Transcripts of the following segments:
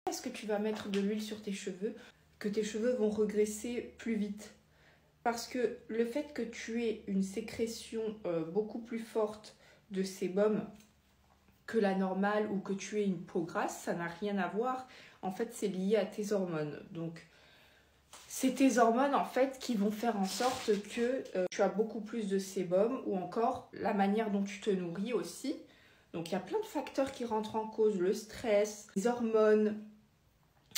Est-ce que tu vas mettre de l'huile sur tes cheveux, que tes cheveux vont regresser plus vite? Parce que le fait que tu aies une sécrétion beaucoup plus forte de sébum que la normale ou que tu aies une peau grasse, ça n'a rien à voir. En fait, c'est lié à tes hormones. Donc, c'est tes hormones en fait qui vont faire en sorte que tu as beaucoup plus de sébum ou encore la manière dont tu te nourris aussi. Donc, il y a plein de facteurs qui rentrent en cause, le stress, les hormones,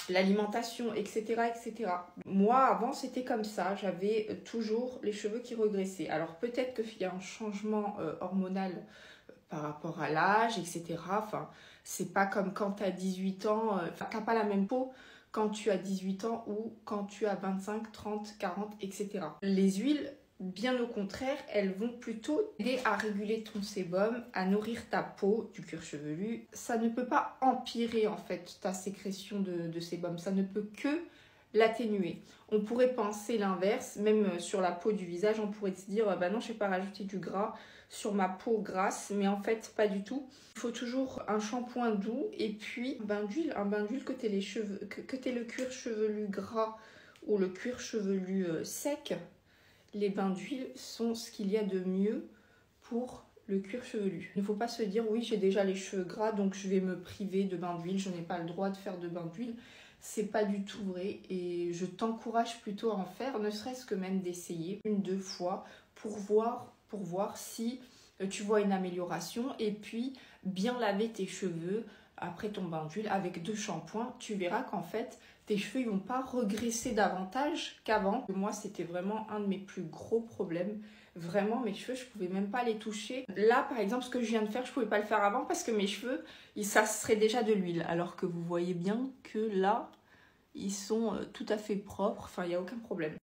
l'alimentation, etc., etc. Moi, avant, c'était comme ça. J'avais toujours les cheveux qui regressaient. Alors, peut-être qu'il y a un changement hormonal par rapport à l'âge, etc. Enfin, c'est pas comme quand tu as 18 ans. T'as pas la même peau quand tu as 18 ans ou quand tu as 25, 30, 40, etc. Les huiles, bien au contraire, elles vont plutôt aider à réguler ton sébum, à nourrir ta peau du cuir chevelu. Ça ne peut pas empirer en fait ta sécrétion de sébum, ça ne peut que l'atténuer. On pourrait penser l'inverse, même sur la peau du visage, on pourrait se dire bah non, je ne vais pas rajouter du gras sur ma peau grasse, mais en fait pas du tout. Il faut toujours un shampoing doux et puis un bain d'huile que tu aies le cuir chevelu gras ou le cuir chevelu sec. Les bains d'huile sont ce qu'il y a de mieux pour le cuir chevelu. Il ne faut pas se dire oui, j'ai déjà les cheveux gras donc je vais me priver de bain d'huile, je n'ai pas le droit de faire de bain d'huile. C'est pas du tout vrai et je t'encourage plutôt à en faire, ne serait-ce que même d'essayer 1-2 fois pour voir si tu vois une amélioration et puis bien laver tes cheveux après ton bain d'huile avec 2 shampoings. Tu verras qu'en fait tes cheveux ne vont pas regresser davantage qu'avant. Moi, c'était vraiment un de mes plus gros problèmes. Vraiment, mes cheveux, je ne pouvais même pas les toucher. Là, par exemple, ce que je viens de faire, je ne pouvais pas le faire avant parce que mes cheveux, ça serait déjà de l'huile. Alors que vous voyez bien que là, ils sont tout à fait propres. Enfin, il n'y a aucun problème.